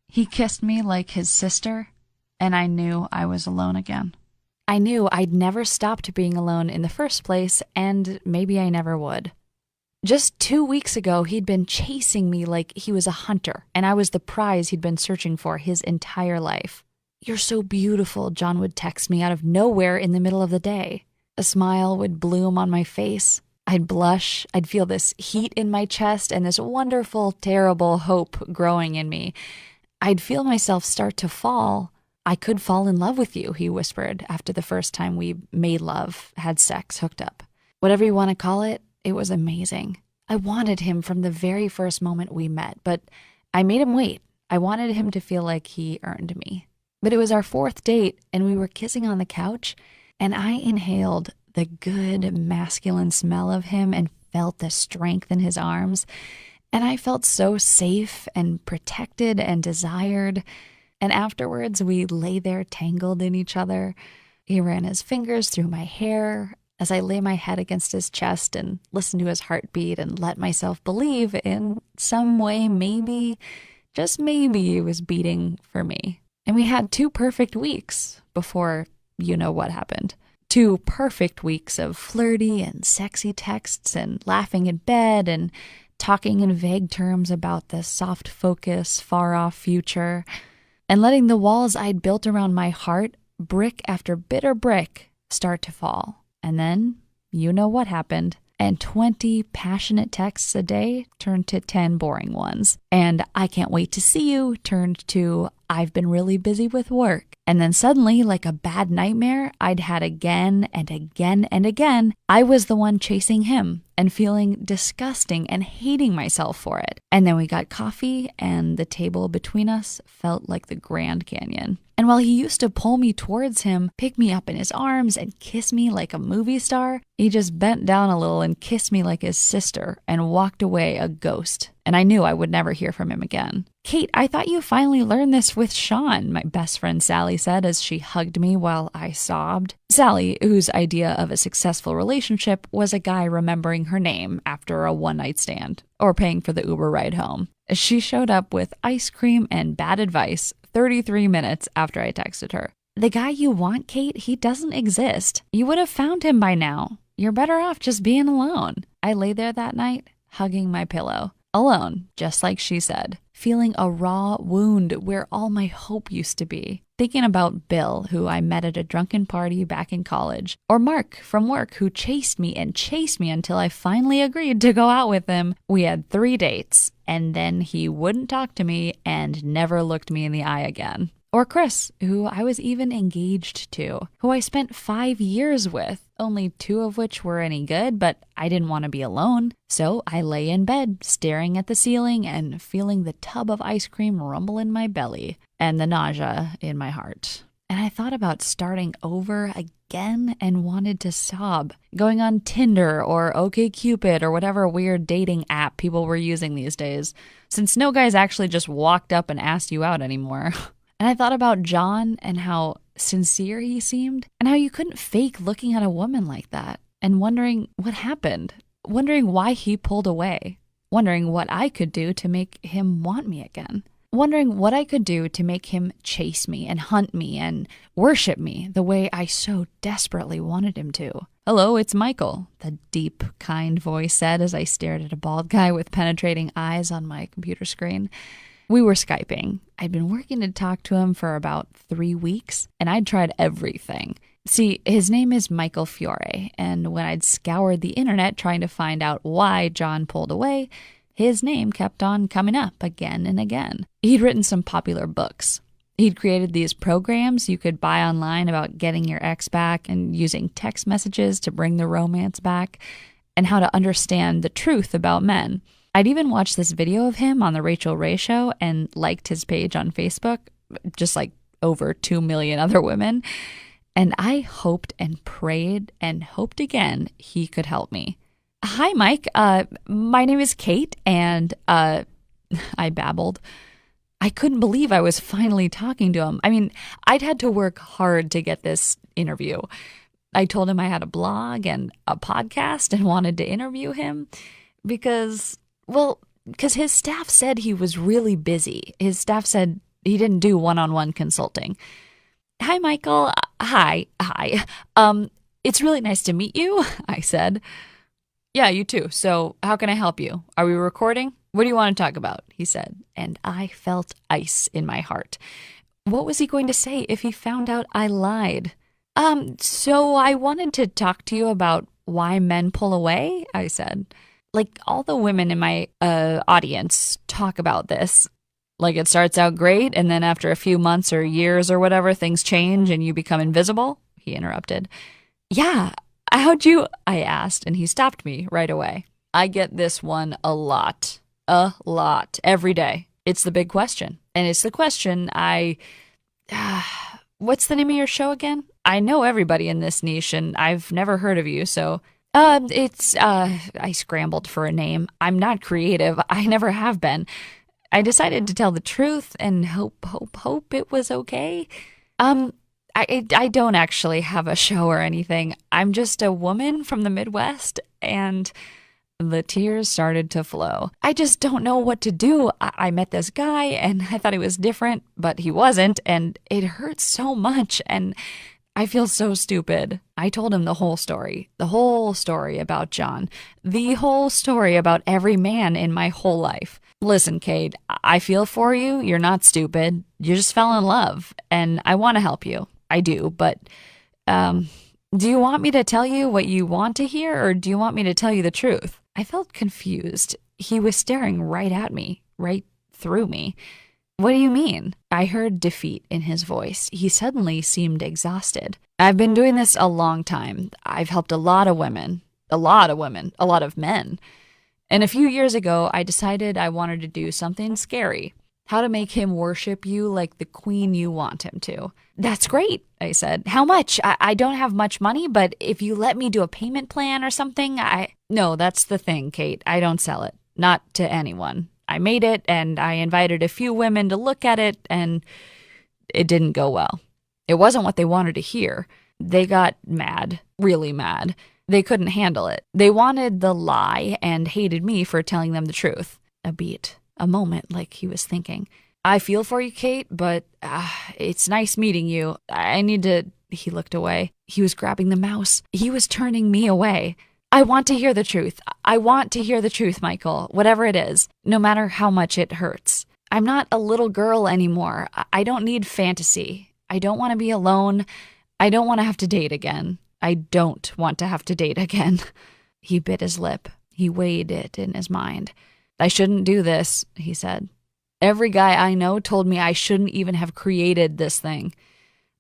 He kissed me like his sister, and I knew I was alone again. I knew I'd never stopped being alone in the first place, and maybe I never would. Just 2 weeks ago, he'd been chasing me like he was a hunter, and I was the prize he'd been searching for his entire life. "You're so beautiful," John would text me out of nowhere in the middle of the day. A smile would bloom on my face. I'd blush. I'd feel this heat in my chest and this wonderful, terrible hope growing in me. I'd feel myself start to fall. "I could fall in love with you," he whispered after the first time we made love, had sex, hooked up. Whatever you want to call it, it was amazing. I wanted him from the very first moment we met, but I made him wait. I wanted him to feel like he earned me. But it was our fourth date, and we were kissing on the couch, and I inhaled the good masculine smell of him and felt the strength in his arms. And I felt so safe and protected and desired. And afterwards, we lay there tangled in each other. He ran his fingers through my hair as I lay my head against his chest and listened to his heartbeat and let myself believe in some way maybe, just maybe, he was beating for me. And we had 2 perfect weeks before you know what happened. 2 perfect weeks of flirty and sexy texts and laughing in bed and talking in vague terms about the soft focus, far-off future, and letting the walls I'd built around my heart, brick after bitter brick, start to fall. And then, you know what happened. And 20 passionate texts a day turned to 10 boring ones. And "I can't wait to see you" turned to "I've been really busy with work." And then suddenly, like a bad nightmare I'd had again and again and again, I was the one chasing him and feeling disgusting and hating myself for it. And then we got coffee, and the table between us felt like the Grand Canyon. And while he used to pull me towards him, pick me up in his arms, and kiss me like a movie star, he just bent down a little and kissed me like his sister and walked away a ghost. And I knew I would never hear from him again. "Kate, I thought you finally learned this with Sean," my best friend Sally said as she hugged me while I sobbed. Sally, whose idea of a successful relationship was a guy remembering her name after a one-night stand or paying for the Uber ride home. She showed up with ice cream and bad advice 33 minutes after I texted her. "The guy you want, Kate, he doesn't exist. You would have found him by now. You're better off just being alone." I lay there that night, hugging my pillow. Alone, just like she said, feeling a raw wound where all my hope used to be. Thinking about Bill, who I met at a drunken party back in college, or Mark from work, who chased me until I finally agreed to go out with him. We had 3 dates, and then he wouldn't talk to me and never looked me in the eye again. Or Chris, who I was even engaged to, who I spent 5 years with, only 2 of which were any good, but I didn't want to be alone. So I lay in bed, staring at the ceiling and feeling the tub of ice cream rumble in my belly and the nausea in my heart. And I thought about starting over again and wanted to sob. Going on Tinder or OkCupid or whatever weird dating app people were using these days, since no guys actually just walked up and asked you out anymore. And I thought about John and how sincere he seemed, and how you couldn't fake looking at a woman like that, and wondering what happened, wondering why he pulled away, wondering what I could do to make him want me again, wondering what I could do to make him chase me and hunt me and worship me the way I so desperately wanted him to. "Hello, it's Michael," the deep, kind voice said as I stared at a bald guy with penetrating eyes on my computer screen. We were Skyping. I'd been working to talk to him for about 3 weeks, and I'd tried everything. See, his name is Michael Fiore, and when I'd scoured the internet trying to find out why John pulled away, his name kept on coming up again and again. He'd written some popular books. He'd created these programs you could buy online about getting your ex back and using text messages to bring the romance back, and how to understand the truth about men. I'd even watched this video of him on the Rachel Ray Show and liked his page on Facebook, just like over 2 million other women. And I hoped and prayed and hoped again he could help me. "Hi, Mike. My name is Kate, and I babbled. I couldn't believe I was finally talking to him. I mean, I'd had to work hard to get this interview. I told him I had a blog and a podcast and wanted to interview him because his staff said he was really busy. His staff said He didn't do one-on-one consulting. Hi, Michael. Hi. It's really nice to meet you, I said. Yeah, you too. So how can I help you? Are we recording? What do you want to talk about? He said, and I felt ice in my heart. What was he going to say if he found out I lied? So I wanted to talk to you about why men pull away, I said. Like, all the women in my audience talk about this. Like, it starts out great, and then after a few months or years or whatever, things change and you become invisible, he interrupted. Yeah, how'd you? I asked, and he stopped me right away. I get this one a lot, every day. It's the big question. And it's the question what's the name of your show again? I know everybody in this niche, and I've never heard of you, so... I scrambled for a name. I'm not creative. I never have been. I decided to tell the truth and hope it was okay. I don't actually have a show or anything. I'm just a woman from the Midwest, and the tears started to flow. I just don't know what to do. I met this guy, and I thought he was different, but he wasn't, and it hurts so much, and I feel so stupid. I told him the whole story about John, the whole story about every man in my whole life. Listen, Kate, I feel for you. You're not stupid. You just fell in love, and I want to help you. I do, but do you want me to tell you what you want to hear, or do you want me to tell you the truth? I felt confused. He was staring right at me, right through me. What do you mean? I heard defeat in his voice. He suddenly seemed exhausted. I've been doing this a long time. I've helped a lot of women, a lot of men. And a few years ago, I decided I wanted to do something scary. How to make him worship you like the queen you want him to. That's great, I said. How much? I don't have much money, but if you let me do a payment plan or something, No, that's the thing, Kate. I don't sell it. Not to anyone. I made it, and I invited a few women to look at it, and it didn't go well. It wasn't what they wanted to hear. They got mad, really mad. They couldn't handle it. They wanted the lie and hated me for telling them the truth. A moment like he was thinking. I feel for you, Kate, but it's nice meeting you. I need to... He looked away. He was grabbing the mouse. He was turning me away. I want to hear the truth. I want to hear the truth, Michael, whatever it is, no matter how much it hurts. I'm not a little girl anymore. I don't need fantasy. I don't want to be alone. I don't want to have to date again. I don't want to have to date again. He bit his lip. He weighed it in his mind. I shouldn't do this, he said. Every guy I know told me I shouldn't even have created this thing.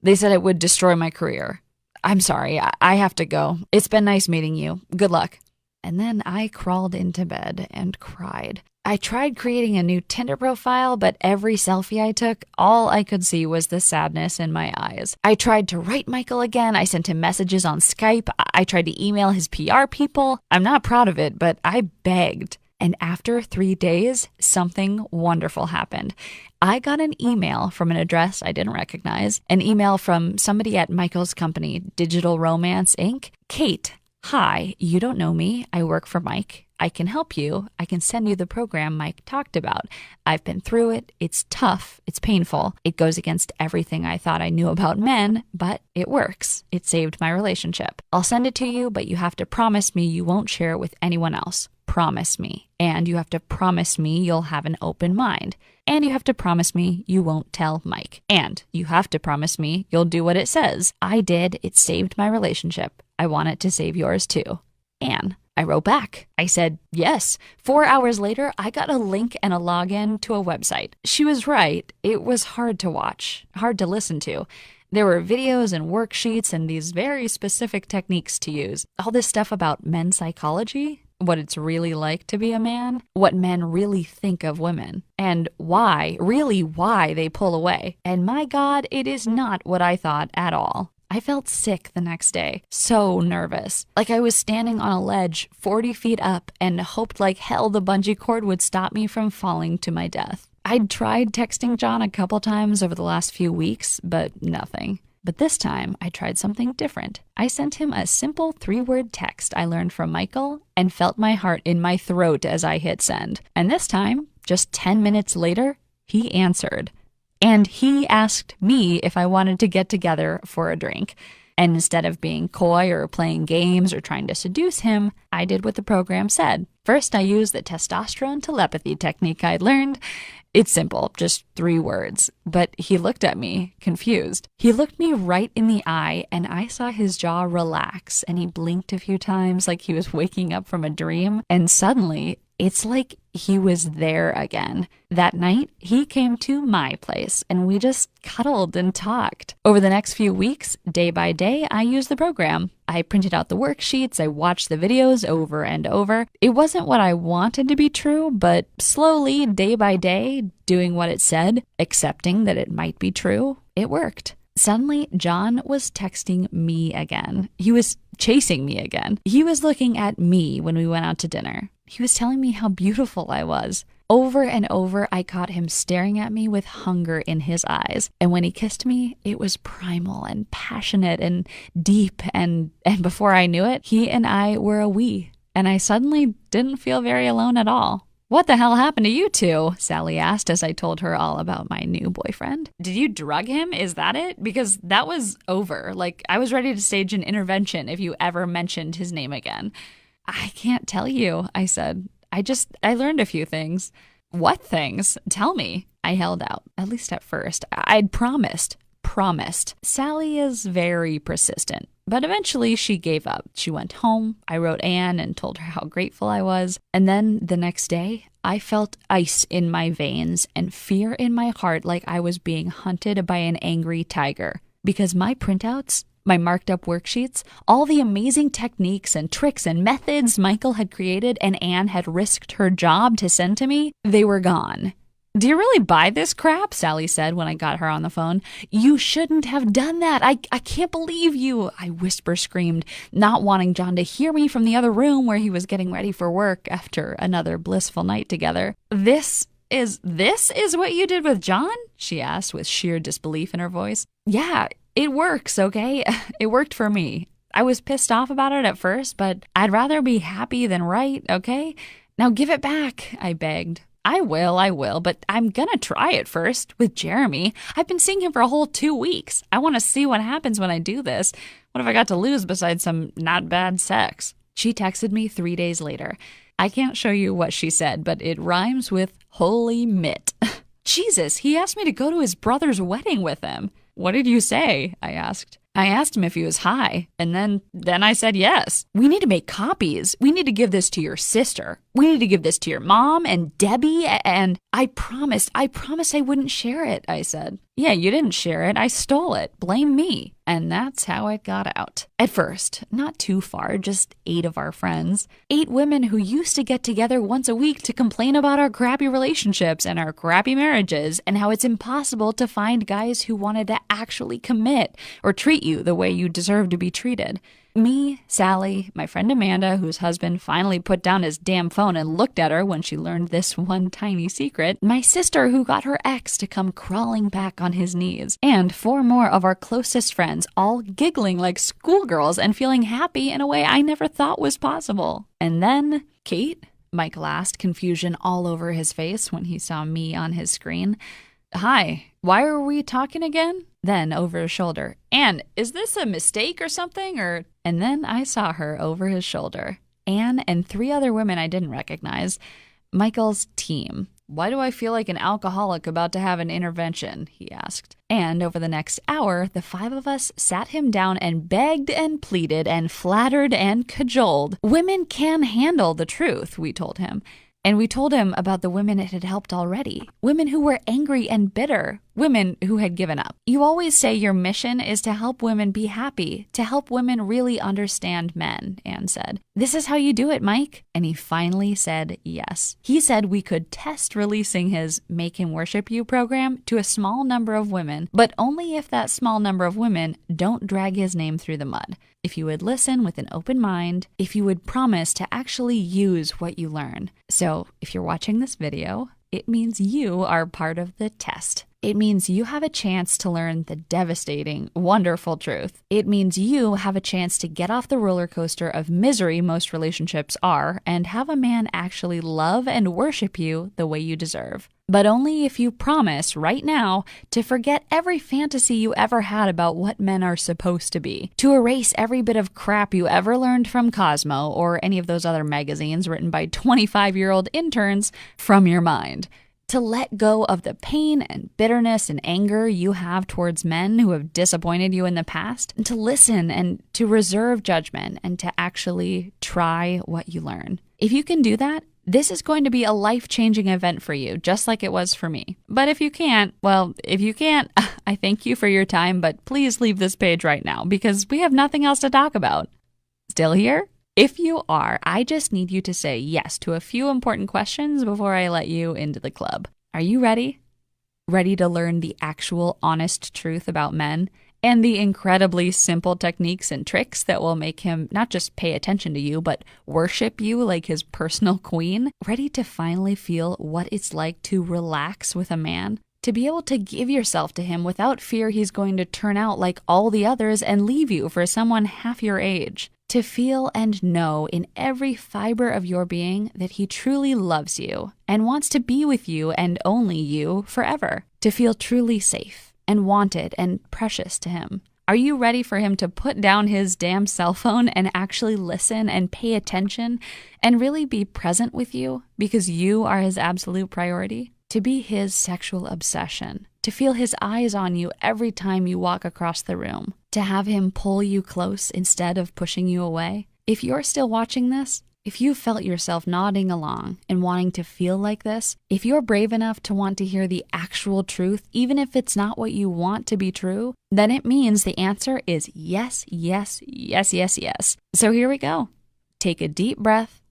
They said it would destroy my career. I'm sorry, I have to go. It's been nice meeting you. Good luck. And then I crawled into bed and cried. I tried creating a new Tinder profile, but every selfie I took, all I could see was the sadness in my eyes. I tried to write Michael again. I sent him messages on Skype. I tried to email his PR people. I'm not proud of it, but I begged. And after 3 days, something wonderful happened. I got an email from an address I didn't recognize, an email from somebody at Michael's company, Digital Romance Inc. Kate, hi, you don't know me. I work for Mike. I can help you. I can send you the program Mike talked about. I've been through it. It's tough. It's painful. It goes against everything I thought I knew about men, but it works. It saved my relationship. I'll send it to you, but you have to promise me you won't share it with anyone else. Promise me. And you have to promise me you'll have an open mind. And you have to promise me you won't tell Mike. And you have to promise me you'll do what it says. I did. It saved my relationship. I want it to save yours too. Anne. I wrote back. I said, yes. 4 hours later, I got a link and a login to a website. She was right. It was hard to watch, hard to listen to. There were videos and worksheets and these very specific techniques to use. All this stuff about men's psychology, what it's really like to be a man, what men really think of women, and why, really why they pull away. And my God, it is not what I thought at all. I felt sick the next day, so nervous, like I was standing on a ledge 40 feet up and hoped like hell the bungee cord would stop me from falling to my death. I'd tried texting John a couple times over the last few weeks, but nothing. But this time, I tried something different. I sent him a simple 3-word text I learned from Michael and felt my heart in my throat as I hit send. And this time, just 10 minutes later, he answered. And he asked me if I wanted to get together for a drink. And instead of being coy or playing games or trying to seduce him, I did what the program said. First, I used the testosterone telepathy technique I'd learned. It's simple, just 3 words. But he looked at me, confused. He looked me right in the eye, and I saw his jaw relax, and he blinked a few times like he was waking up from a dream. And suddenly, it's like he was there again. That night, he came to my place, and we just cuddled and talked. Over the next few weeks, day by day, I used the program. I printed out the worksheets, I watched the videos over and over. It wasn't what I wanted to be true, but slowly, day by day, doing what it said, accepting that it might be true, it worked. Suddenly, John was texting me again. He was chasing me again. He was looking at me when we went out to dinner. He was telling me how beautiful I was. Over and over, I caught him staring at me with hunger in his eyes. And when he kissed me, it was primal and passionate and deep. And before I knew it, he and I were a we. And I suddenly didn't feel very alone at all. "What the hell happened to you two?" Sally asked as I told her all about my new boyfriend. "Did you drug him? Is that it? Because that was over. Like, I was ready to stage an intervention if you ever mentioned his name again." "I can't tell you," I said. I learned a few things." "What things? Tell me." I held out, at least at first. I'd promised. Sally is very persistent, but eventually she gave up. She went home. I wrote Anne and told her how grateful I was. And then the next day, I felt ice in my veins and fear in my heart, like I was being hunted by an angry tiger. Because my printouts, my marked up worksheets, all the amazing techniques and tricks and methods Michael had created and Anne had risked her job to send to me, they were gone. "Do you really buy this crap?" Sally said when I got her on the phone. "You shouldn't have done that. I can't believe you," I whisper screamed, not wanting John to hear me from the other room where he was getting ready for work after another blissful night together. This is what you did with John?" she asked with sheer disbelief in her voice. "Yeah, it works, okay? It worked for me. I was pissed off about it at first, but I'd rather be happy than right, okay? Now give it back," I begged. I will, but I'm gonna try it first with Jeremy. I've been seeing him for a whole 2 weeks. I want to see what happens when I do this. What have I got to lose besides some not bad sex?" She texted me 3 days later. I can't show you what she said, but it rhymes with holy mitt. "Jesus, he asked me to go to his brother's wedding with him." "What did you say?" I asked. I asked him if he was high, and then I said yes. "We need to make copies. We need to give this to your sister. We need to give this to your mom and Debbie, and I promised I wouldn't share it," I said. "Yeah, you didn't share it. I stole it. Blame me." And that's how it got out. At first, not too far, just 8 of our friends. 8 women who used to get together once a week to complain about our crappy relationships and our crappy marriages and how it's impossible to find guys who wanted to actually commit or treat you the way you deserve to be treated. Me, Sally, my friend Amanda, whose husband finally put down his damn phone and looked at her when she learned this one tiny secret, my sister who got her ex to come crawling back on his knees, and 4 more of our closest friends, all giggling like schoolgirls and feeling happy in a way I never thought was possible. And then, "Kate?" Michael asked, confusion all over his face when he saw me on his screen. "Hi, why are we talking again?" Then over his shoulder, "Anne, is this a mistake or something, or?" And then I saw her over his shoulder. Anne and 3 other women I didn't recognize. Michael's team. "Why do I feel like an alcoholic about to have an intervention?" he asked. And over the next hour, the 5 of us sat him down and begged and pleaded and flattered and cajoled. Women can handle the truth, we told him. And we told him about the women it had helped already. Women who were angry and bitter. Women who had given up. "You always say your mission is to help women be happy, to help women really understand men," Anne said. "This is how you do it, Mike." And he finally said yes. He said we could test releasing his Make Him Worship You program to a small number of women, but only if that small number of women don't drag his name through the mud. If you would listen with an open mind, if you would promise to actually use what you learn. So if you're watching this video, it means you are part of the test. It means you have a chance to learn the devastating, wonderful truth. It means you have a chance to get off the roller coaster of misery most relationships are and have a man actually love and worship you the way you deserve. But only if you promise right now to forget every fantasy you ever had about what men are supposed to be, to erase every bit of crap you ever learned from Cosmo or any of those other magazines written by 25-year-old interns from your mind. To let go of the pain and bitterness and anger you have towards men who have disappointed you in the past, and to listen and to reserve judgment and to actually try what you learn. If you can do that, this is going to be a life-changing event for you, just like it was for me. But if you can't, I thank you for your time, but please leave this page right now because we have nothing else to talk about. Still here? If you are, I just need you to say yes to a few important questions before I let you into the club. Are you ready? Ready to learn the actual honest truth about men and the incredibly simple techniques and tricks that will make him not just pay attention to you, but worship you like his personal queen? Ready to finally feel what it's like to relax with a man? To be able to give yourself to him without fear he's going to turn out like all the others and leave you for someone half your age? To feel and know in every fiber of your being that he truly loves you and wants to be with you and only you forever. To feel truly safe and wanted and precious to him. Are you ready for him to put down his damn cell phone and actually listen and pay attention and really be present with you because you are his absolute priority? To be his sexual obsession. To feel his eyes on you every time you walk across the room. To have him pull you close instead of pushing you away. If you're still watching this, if you felt yourself nodding along and wanting to feel like this, if you're brave enough to want to hear the actual truth, even if it's not what you want to be true, then it means the answer is yes, yes, yes, yes, yes. So here we go. Take a deep breath.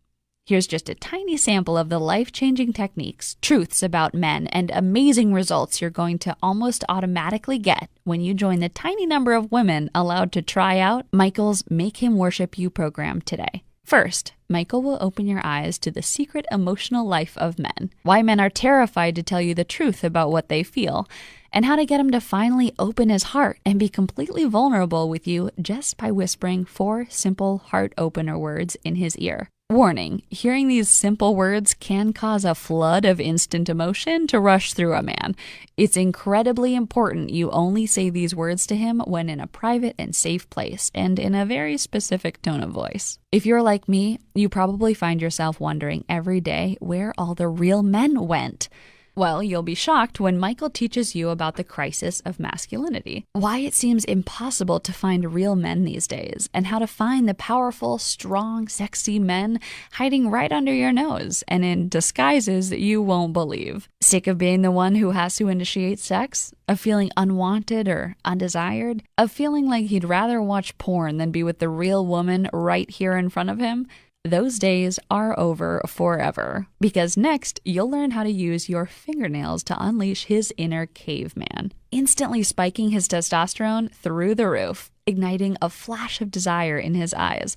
Here's just a tiny sample of the life-changing techniques, truths about men, and amazing results you're going to almost automatically get when you join the tiny number of women allowed to try out Michael's Make Him Worship You program today. First, Michael will open your eyes to the secret emotional life of men, why men are terrified to tell you the truth about what they feel, and how to get him to finally open his heart and be completely vulnerable with you just by whispering 4 simple heart opener words in his ear. Warning, hearing these simple words can cause a flood of instant emotion to rush through a man. It's incredibly important you only say these words to him when in a private and safe place and in a very specific tone of voice. If you're like me, you probably find yourself wondering every day where all the real men went. Well, you'll be shocked when Michael teaches you about the crisis of masculinity, why it seems impossible to find real men these days, and how to find the powerful, strong, sexy men hiding right under your nose and in disguises you won't believe. Sick of being the one who has to initiate sex? Of feeling unwanted or undesired? Of feeling like he'd rather watch porn than be with the real woman right here in front of him? Those days are over forever, because next you'll learn how to use your fingernails to unleash his inner caveman, instantly spiking his testosterone through the roof, igniting a flash of desire in his eyes,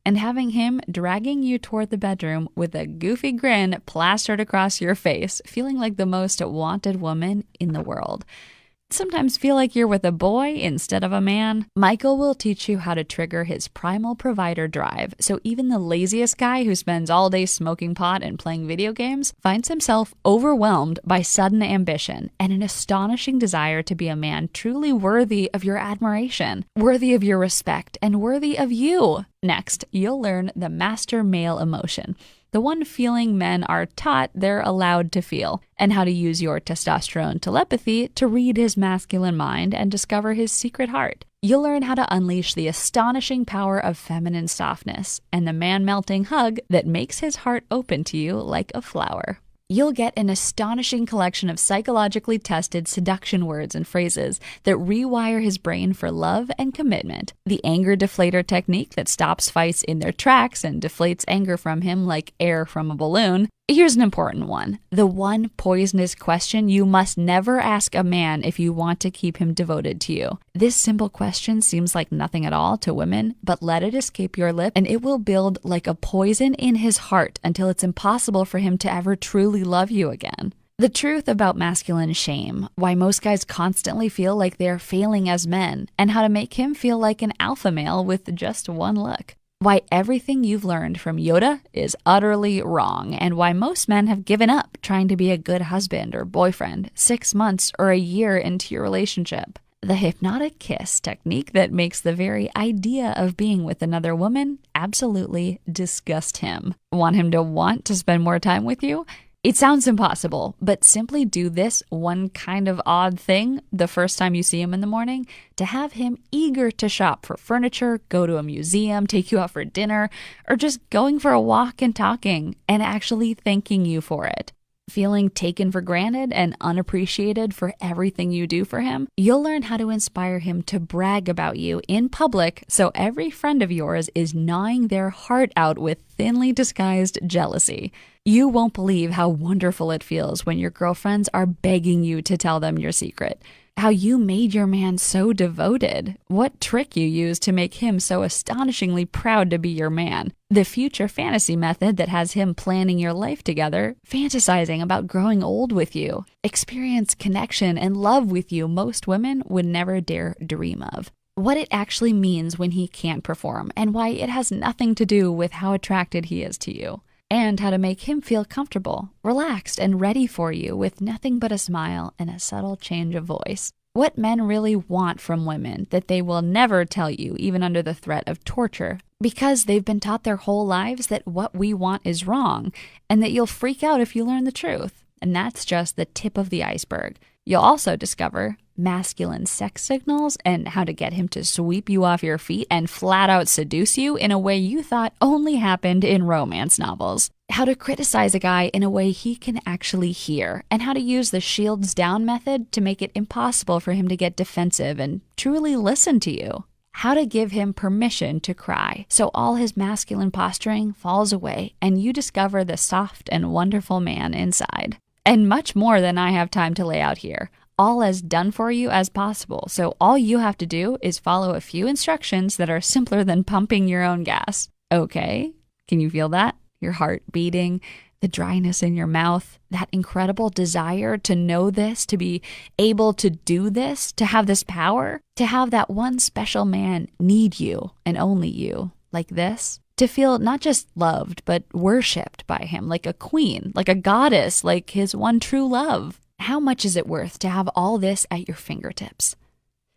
and having him dragging you toward the bedroom with a goofy grin plastered across your face, feeling like the most wanted woman in the world. Sometimes feel like you're with a boy instead of a man? Michael will teach you how to trigger his primal provider drive, so even the laziest guy who spends all day smoking pot and playing video games finds himself overwhelmed by sudden ambition and an astonishing desire to be a man truly worthy of your admiration, worthy of your respect, and worthy of you. Next, you'll learn the master male emotion, the one feeling men are taught they're allowed to feel, and how to use your testosterone telepathy to read his masculine mind and discover his secret heart. You'll learn how to unleash the astonishing power of feminine softness and the man-melting hug that makes his heart open to you like a flower. You'll get an astonishing collection of psychologically tested seduction words and phrases that rewire his brain for love and commitment. The anger deflator technique that stops fights in their tracks and deflates anger from him like air from a balloon. Here's an important one. The one poisonous question you must never ask a man if you want to keep him devoted to you. This simple question seems like nothing at all to women, but let it escape your lip and it will build like a poison in his heart until it's impossible for him to ever truly love you again. The truth about masculine shame, why most guys constantly feel like they're failing as men, and how to make him feel like an alpha male with just one look. Why everything you've learned from Yoda is utterly wrong, and why most men have given up trying to be a good husband or boyfriend 6 months or a year into your relationship. The hypnotic kiss technique that makes the very idea of being with another woman absolutely disgust him. Want him to want to spend more time with you? It sounds impossible, but simply do this one kind of odd thing the first time you see him in the morning to have him eager to shop for furniture, go to a museum, take you out for dinner, or just going for a walk and talking and actually thanking you for it. Feeling taken for granted and unappreciated for everything you do for him, you'll learn how to inspire him to brag about you in public so every friend of yours is gnawing their heart out with thinly disguised jealousy. You won't believe how wonderful it feels when your girlfriends are begging you to tell them your secret. How you made your man so devoted. What trick you used to make him so astonishingly proud to be your man. The future fantasy method that has him planning your life together, fantasizing about growing old with you, experience connection and love with you most women would never dare dream of. What it actually means when he can't perform, and why it has nothing to do with how attracted he is to you. And how to make him feel comfortable, relaxed, and ready for you with nothing but a smile and a subtle change of voice. What men really want from women that they will never tell you, even under the threat of torture, because they've been taught their whole lives that what we want is wrong, and that you'll freak out if you learn the truth. And that's just the tip of the iceberg. You'll also discover masculine sex signals and how to get him to sweep you off your feet and flat out seduce you in a way you thought only happened in romance novels. How to criticize a guy in a way he can actually hear, and how to use the shields down method to make it impossible for him to get defensive and truly listen to you. How to give him permission to cry so all his masculine posturing falls away and you discover the soft and wonderful man inside. And much more than I have time to lay out here. All as done for you as possible, so all you have to do is follow a few instructions that are simpler than pumping your own gas. Okay, can you feel that? Your heart beating, the dryness in your mouth, that incredible desire to know this, to be able to do this, to have this power, to have that one special man need you and only you, like this. To feel not just loved, but worshipped by him like a queen, like a goddess, like his one true love. How much is it worth to have all this at your fingertips?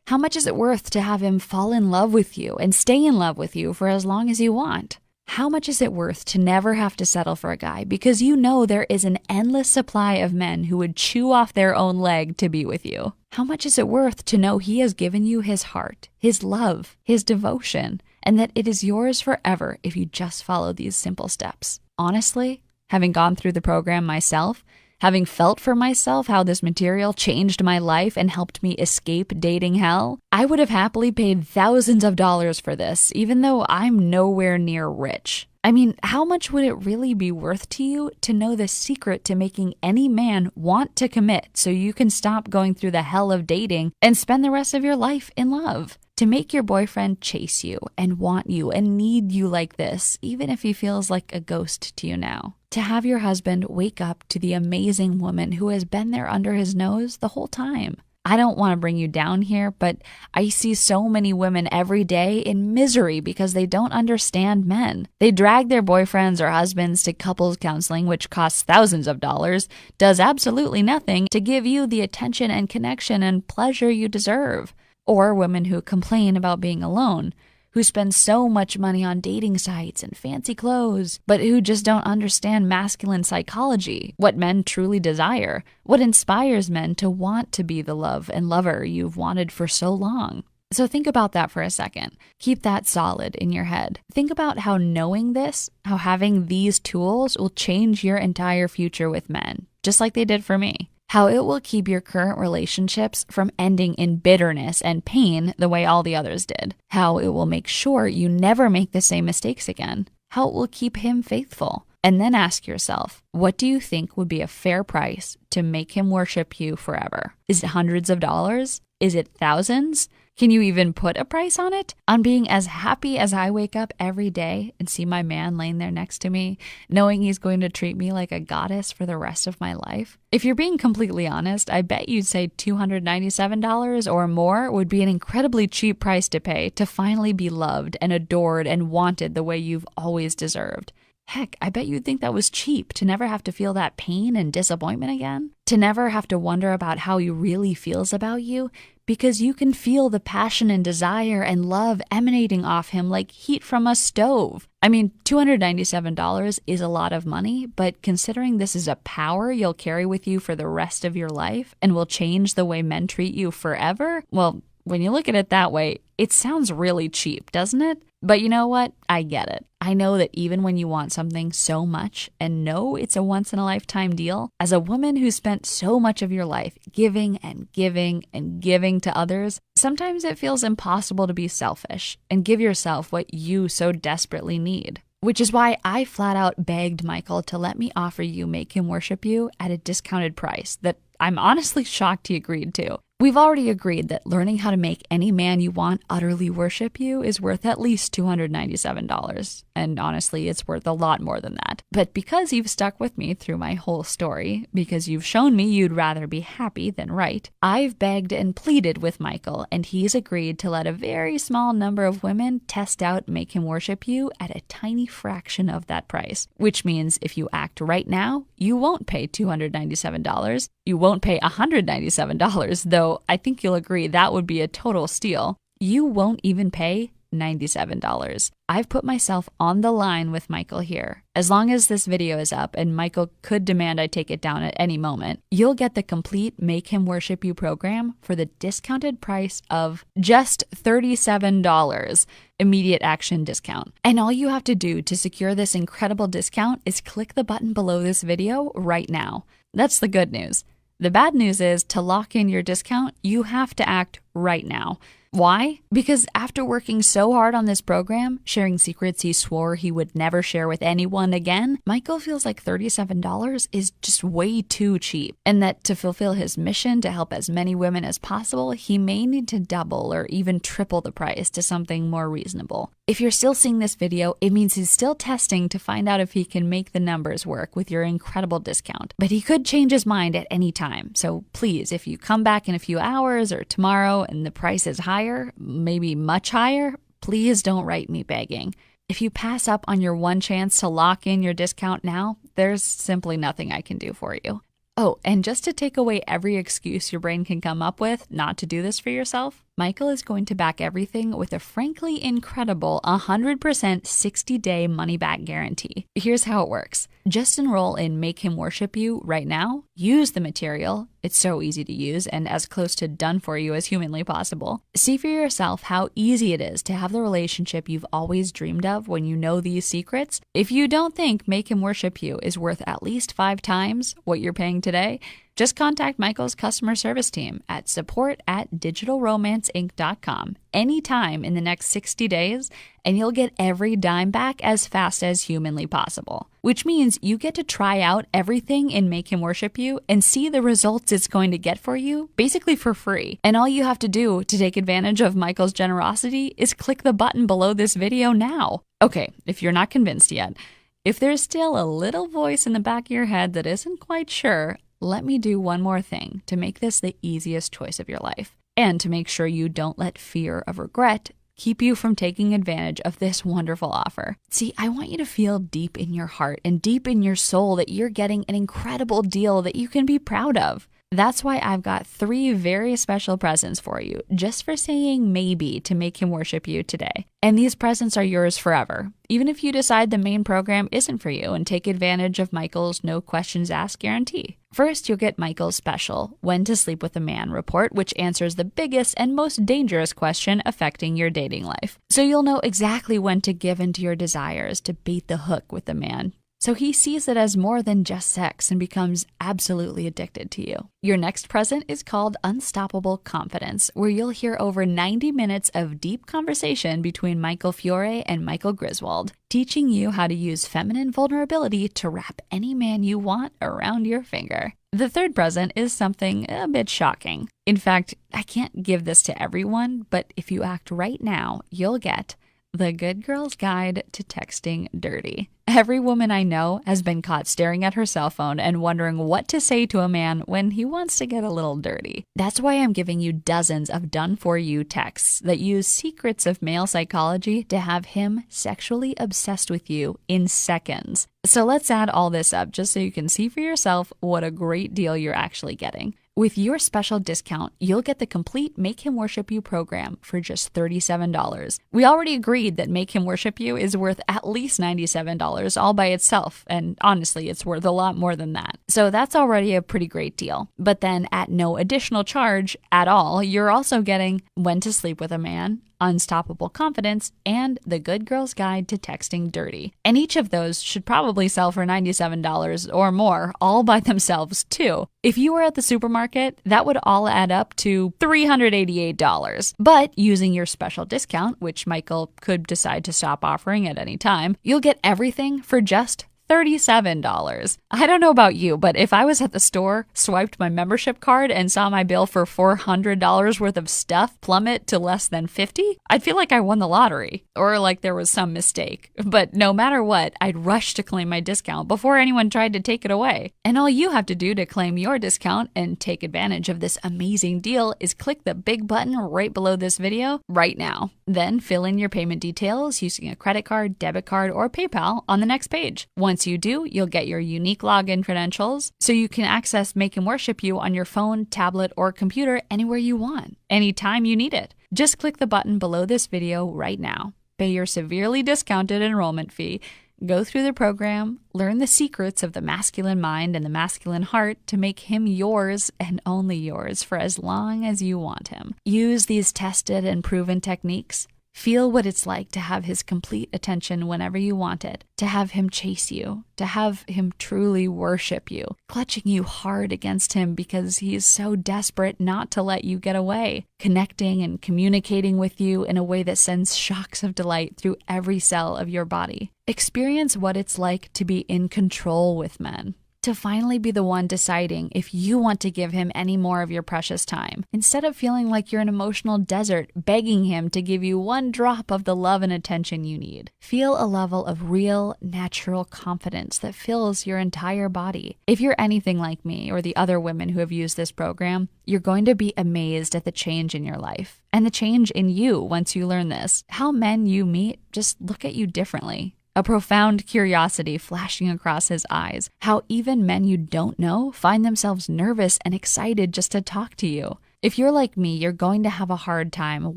How much is it worth to have him fall in love with you and stay in love with you for as long as you want? How much is it worth to never have to settle for a guy because you know there is an endless supply of men who would chew off their own leg to be with you? How much is it worth to know he has given you his heart, his love, his devotion, and that it is yours forever if you just follow these simple steps? Honestly, having gone through the program myself, having felt for myself how this material changed my life and helped me escape dating hell, I would have happily paid thousands of dollars for this, even though I'm nowhere near rich. I mean, how much would it really be worth to you to know the secret to making any man want to commit so you can stop going through the hell of dating and spend the rest of your life in love? To make your boyfriend chase you and want you and need you like this, even if he feels like a ghost to you now. To have your husband wake up to the amazing woman who has been there under his nose the whole time. I don't want to bring you down here, but I see so many women every day in misery because they don't understand men. They drag their boyfriends or husbands to couples counseling, which costs thousands of dollars, does absolutely nothing to give you the attention and connection and pleasure you deserve. Or women who complain about being alone, who spend so much money on dating sites and fancy clothes, but who just don't understand masculine psychology, what men truly desire, what inspires men to want to be the love and lover you've wanted for so long. So think about that for a second. Keep that solid in your head. Think about how knowing this, how having these tools will change your entire future with men, just like they did for me. How it will keep your current relationships from ending in bitterness and pain the way all the others did. How it will make sure you never make the same mistakes again. How it will keep him faithful. And then ask yourself, what do you think would be a fair price to make him worship you forever? Is it hundreds of dollars? Is it thousands? Can you even put a price on it? On being as happy as I wake up every day and see my man laying there next to me, knowing he's going to treat me like a goddess for the rest of my life? If you're being completely honest, I bet you'd say $297 or more would be an incredibly cheap price to pay to finally be loved and adored and wanted the way you've always deserved. Heck, I bet you'd think that was cheap to never have to feel that pain and disappointment again, to never have to wonder about how he really feels about you, because you can feel the passion and desire and love emanating off him like heat from a stove. I mean, $297 is a lot of money, but considering this is a power you'll carry with you for the rest of your life and will change the way men treat you forever, well, when you look at it that way, it sounds really cheap, doesn't it? But you know what? I get it. I know that even when you want something so much and know it's a once-in-a-lifetime deal, as a woman who spent so much of your life giving and giving and giving to others, sometimes it feels impossible to be selfish and give yourself what you so desperately need. Which is why I flat out begged Michael to let me offer you Make Him Worship You at a discounted price that I'm honestly shocked he agreed to. We've already agreed that learning how to make any man you want utterly worship you is worth at least $297. And honestly, it's worth a lot more than that. But because you've stuck with me through my whole story, because you've shown me you'd rather be happy than right, I've begged and pleaded with Michael, and he's agreed to let a very small number of women test out Make Him Worship You at a tiny fraction of that price. Which means if you act right now, you won't pay $297. You won't pay $197, though I think you'll agree that would be a total steal. You won't even pay $97. I've put myself on the line with Michael here. As long as this video is up, and Michael could demand I take it down at any moment, you'll get the complete Make Him Worship You program for the discounted price of just $37. Immediate action discount. And all you have to do to secure this incredible discount is click the button below this video right now. That's the good news. The bad news is, to lock in your discount, you have to act right now. Why? Because after working so hard on this program, sharing secrets he swore he would never share with anyone again, Michael feels like $37 is just way too cheap. And that to fulfill his mission to help as many women as possible, he may need to double or even triple the price to something more reasonable. If you're still seeing this video, it means he's still testing to find out if he can make the numbers work with your incredible discount. But he could change his mind at any time. So please, if you come back in a few hours or tomorrow and the price is higher, maybe much higher, please don't write me begging. If you pass up on your one chance to lock in your discount now, there's simply nothing I can do for you. Oh, and just to take away every excuse your brain can come up with not to do this for yourself, Michael is going to back everything with a frankly incredible 100% 60-day money-back guarantee. Here's how it works. Just enroll in Make Him Worship You right now, use the material, it's so easy to use and as close to done for you as humanly possible. See for yourself how easy it is to have the relationship you've always dreamed of when you know these secrets. If you don't think Make Him Worship You is worth at least 5 times what you're paying today, just contact Michael's customer service team at support@digitalromanceinc.com anytime in the next 60 days, and you'll get every dime back as fast as humanly possible. Which means you get to try out everything in Make Him Worship You and see the results it's going to get for you, basically for free. And all you have to do to take advantage of Michael's generosity is click the button below this video now. Okay, if you're not convinced yet, if there's still a little voice in the back of your head that isn't quite sure, let me do one more thing to make this the easiest choice of your life, and to make sure you don't let fear of regret keep you from taking advantage of this wonderful offer. See, I want you to feel deep in your heart and deep in your soul that you're getting an incredible deal that you can be proud of. That's why I've got 3 very special presents for you, just for saying maybe to Make Him Worship You today. And these presents are yours forever, even if you decide the main program isn't for you and take advantage of Michael's no questions asked guarantee. First, you'll get Michael's special When to Sleep with a Man report, which answers the biggest and most dangerous question affecting your dating life. So you'll know exactly when to give in to your desires to bait the hook with a man. So he sees it as more than just sex and becomes absolutely addicted to you. Your next present is called Unstoppable Confidence, where you'll hear over 90 minutes of deep conversation between Michael Fiore and Michael Griswold, teaching you how to use feminine vulnerability to wrap any man you want around your finger. The third present is something a bit shocking. In fact, I can't give this to everyone, but if you act right now, you'll get The Good Girl's Guide to Texting Dirty. Every woman I know has been caught staring at her cell phone and wondering what to say to a man when he wants to get a little dirty. That's why I'm giving you dozens of done-for-you texts that use secrets of male psychology to have him sexually obsessed with you in seconds. So let's add all this up just so you can see for yourself what a great deal you're actually getting. With your special discount, you'll get the complete Make Him Worship You program for just $37. We already agreed that Make Him Worship You is worth at least $97 all by itself, and honestly, it's worth a lot more than that. So that's already a pretty great deal. But then at no additional charge at all, you're also getting When to Sleep with a Man, Unstoppable Confidence, and The Good Girl's Guide to Texting Dirty. And each of those should probably sell for $97 or more, all by themselves too. If you were at the supermarket, that would all add up to $388. But using your special discount, which Michael could decide to stop offering at any time, you'll get everything for just $37. I don't know about you, but if I was at the store, swiped my membership card, and saw my bill for $400 worth of stuff plummet to less than $50, I'd feel like I won the lottery, or like there was some mistake. But no matter what, I'd rush to claim my discount before anyone tried to take it away. And all you have to do to claim your discount and take advantage of this amazing deal is click the big button right below this video right now. Then fill in your payment details using a credit card, debit card, or PayPal on the next page. Once you do, you'll get your unique login credentials so you can access Make Him Worship You on your phone, tablet, or computer anywhere you want, anytime you need it. Just click the button below this video right now. Pay your severely discounted enrollment fee, go through the program, learn the secrets of the masculine mind and the masculine heart to make him yours and only yours for as long as you want him. Use these tested and proven techniques. Feel what it's like to have his complete attention whenever you want it, to have him chase you, to have him truly worship you, clutching you hard against him because he is so desperate not to let you get away, connecting and communicating with you in a way that sends shocks of delight through every cell of your body. Experience what it's like to be in control with men. To finally be the one deciding if you want to give him any more of your precious time, instead of feeling like you're an emotional desert begging him to give you one drop of the love and attention you need. Feel a level of real, natural confidence that fills your entire body. If you're anything like me or the other women who have used this program, you're going to be amazed at the change in your life and the change in you once you learn this. How men you meet just look at you differently. A profound curiosity flashing across his eyes. How even men you don't know find themselves nervous and excited just to talk to you. If you're like me, you're going to have a hard time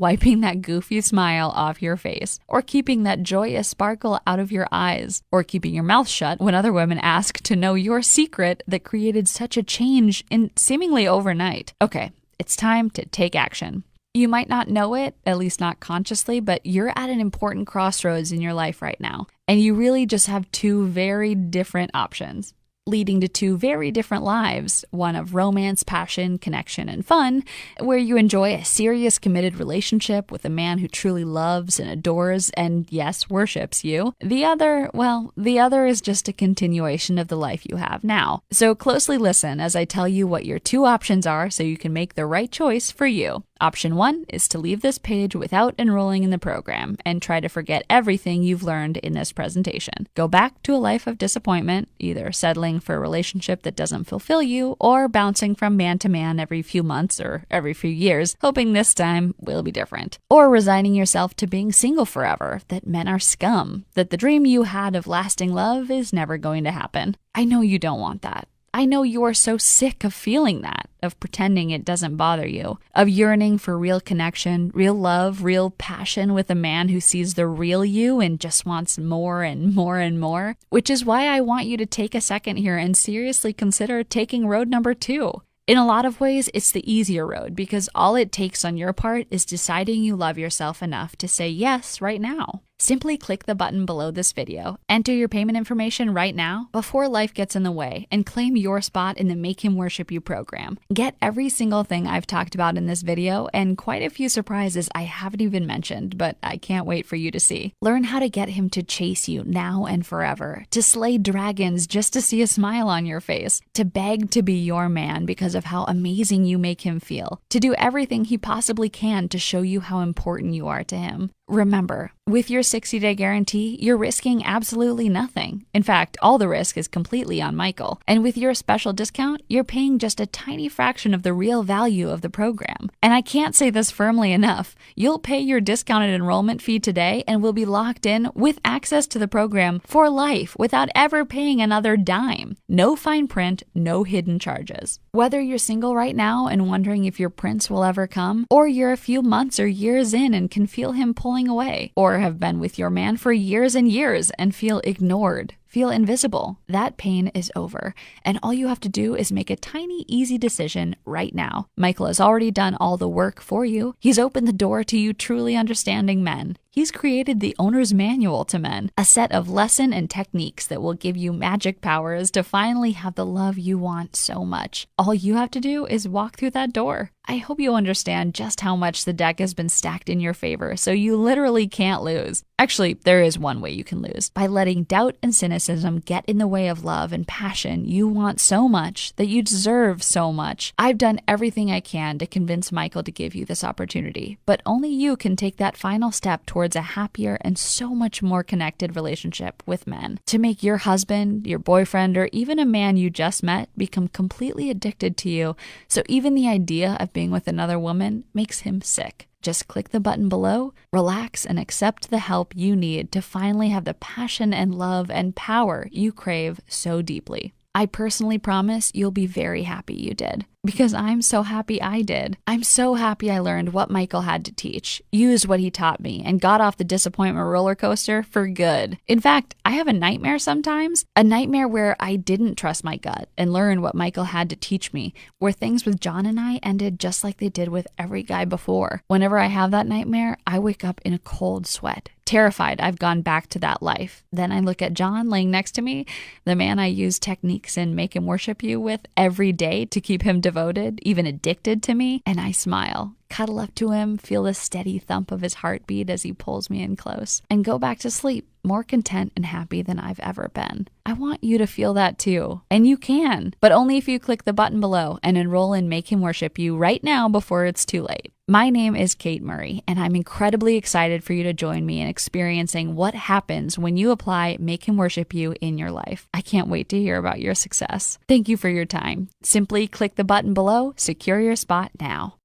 wiping that goofy smile off your face, or keeping that joyous sparkle out of your eyes, or keeping your mouth shut when other women ask to know your secret that created such a change in seemingly overnight. Okay, it's time to take action. You might not know it, at least not consciously, but you're at an important crossroads in your life right now. And you really just have two very different options, leading to two very different lives, one of romance, passion, connection, and fun, where you enjoy a serious, committed relationship with a man who truly loves and adores and, yes, worships you. The other is just a continuation of the life you have now. So closely listen as I tell you what your two options are so you can make the right choice for you. Option 1 is to leave this page without enrolling in the program and try to forget everything you've learned in this presentation. Go back to a life of disappointment, either settling for a relationship that doesn't fulfill you or bouncing from man to man every few months or every few years, hoping this time will be different. Or resigning yourself to being single forever, that men are scum, that the dream you had of lasting love is never going to happen. I know you don't want that. I know you are so sick of feeling that, of pretending it doesn't bother you, of yearning for real connection, real love, real passion with a man who sees the real you and just wants more and more and more, which is why I want you to take a second here and seriously consider taking road number 2. In a lot of ways, it's the easier road because all it takes on your part is deciding you love yourself enough to say yes right now. Simply click the button below this video, enter your payment information right now before life gets in the way, and claim your spot in the Make Him Worship You program. Get every single thing I've talked about in this video and quite a few surprises I haven't even mentioned, but I can't wait for you to see. Learn how to get him to chase you now and forever, to slay dragons just to see a smile on your face, to beg to be your man because of how amazing you make him feel, to do everything he possibly can to show you how important you are to him. Remember, with your 60-day guarantee, you're risking absolutely nothing. In fact, all the risk is completely on Michael. And with your special discount, you're paying just a tiny fraction of the real value of the program. And I can't say this firmly enough. You'll pay your discounted enrollment fee today and will be locked in with access to the program for life without ever paying another dime. No fine print, no hidden charges. Whether you're single right now and wondering if your prince will ever come, or you're a few months or years in and can feel him pulling away, or have been with your man for years and years and feel ignored, feel invisible, that pain is over. And all you have to do is make a tiny, easy decision right now. Michael has already done all the work for you. He's opened the door to you truly understanding men. He's created the owner's manual to men, a set of lesson and techniques that will give you magic powers to finally have the love you want so much. All you have to do is walk through that door. I hope you understand just how much the deck has been stacked in your favor, so you literally can't lose. Actually, there is one way you can lose: by letting doubt and cynicism get in the way of love and passion you want so much, that you deserve so much. I've done everything I can to convince Michael to give you this opportunity, but only you can take that final step towards a happier and so much more connected relationship with men, to make your husband, your boyfriend, or even a man you just met become completely addicted to you, so even the idea of being with another woman makes him sick. Just click the button below, relax, and accept the help you need to finally have the passion and love and power you crave so deeply. I personally promise you'll be very happy you did, because I'm so happy I did. I'm so happy I learned what Michael had to teach, used what he taught me, and got off the disappointment roller coaster for good. In fact, I have a nightmare sometimes, a nightmare where I didn't trust my gut and learn what Michael had to teach me, where things with John and I ended just like they did with every guy before. Whenever I have that nightmare, I wake up in a cold sweat, terrified I've gone back to that life. Then I look at John laying next to me, the man I use techniques in Make Him Worship You with every day to keep him devoted, even addicted to me, and I smile, cuddle up to him, feel the steady thump of his heartbeat as he pulls me in close, and go back to sleep, more content and happy than I've ever been. I want you to feel that too, and you can, but only if you click the button below and enroll in Make Him Worship You right now before it's too late. My name is Kate Murray, and I'm incredibly excited for you to join me in experiencing what happens when you apply Make Him Worship You in your life. I can't wait to hear about your success. Thank you for your time. Simply click the button below, secure your spot now.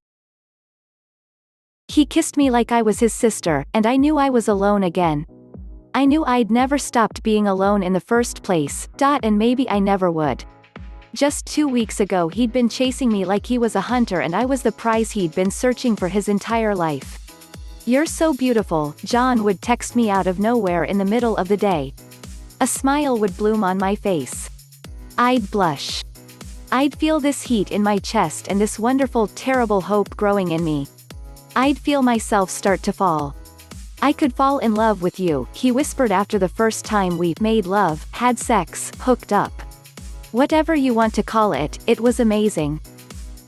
He kissed me like I was his sister, and I knew I was alone again. I knew I'd never stopped being alone in the first place, and maybe I never would. Just 2 weeks ago he'd been chasing me like he was a hunter and I was the prize he'd been searching for his entire life. "You're so beautiful," John would text me out of nowhere in the middle of the day. A smile would bloom on my face. I'd blush. I'd feel this heat in my chest and this wonderful, terrible hope growing in me. I'd feel myself start to fall. "I could fall in love with you," he whispered after the first time we made love, had sex, hooked up. Whatever you want to call it, it was amazing.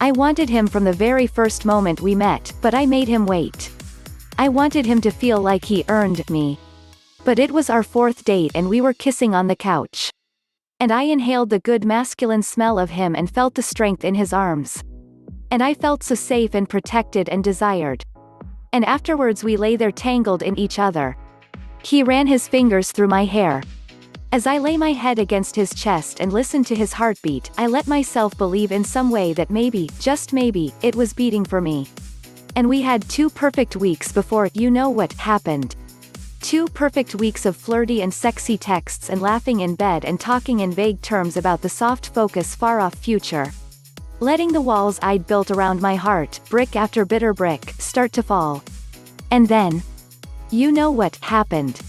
I wanted him from the very first moment we met, but I made him wait. I wanted him to feel like he earned me. But it was our 4th date and we were kissing on the couch. And I inhaled the good masculine smell of him and felt the strength in his arms. And I felt so safe and protected and desired. And afterwards we lay there tangled in each other. He ran his fingers through my hair. As I lay my head against his chest and listened to his heartbeat, I let myself believe in some way that maybe, just maybe, it was beating for me. And we had 2 perfect weeks before, you know what, happened. 2 perfect weeks of flirty and sexy texts and laughing in bed and talking in vague terms about the soft focus far-off future. Letting the walls I'd built around my heart, brick after bitter brick, start to fall. And then, you know what happened.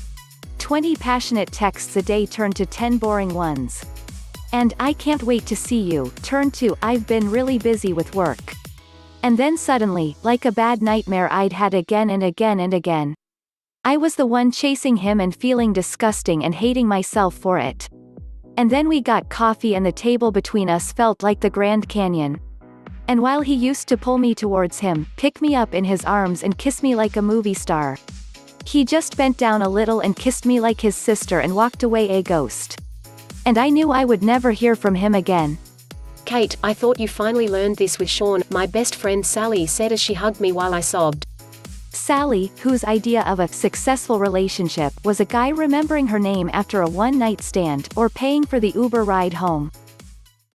20 passionate texts a day turned to 10 boring ones. And "I can't wait to see you" turned to "I've been really busy with work." And then suddenly, like a bad nightmare I'd had again and again and again, I was the one chasing him and feeling disgusting and hating myself for it. And then we got coffee and the table between us felt like the Grand Canyon. And while he used to pull me towards him, pick me up in his arms and kiss me like a movie star, he just bent down a little and kissed me like his sister and walked away a ghost. And I knew I would never hear from him again. Kate, I thought you finally learned this with Sean, my best friend Sally said as she hugged me while I sobbed. Sally, whose idea of a successful relationship was a guy remembering her name after a one-night stand or paying for the Uber ride home.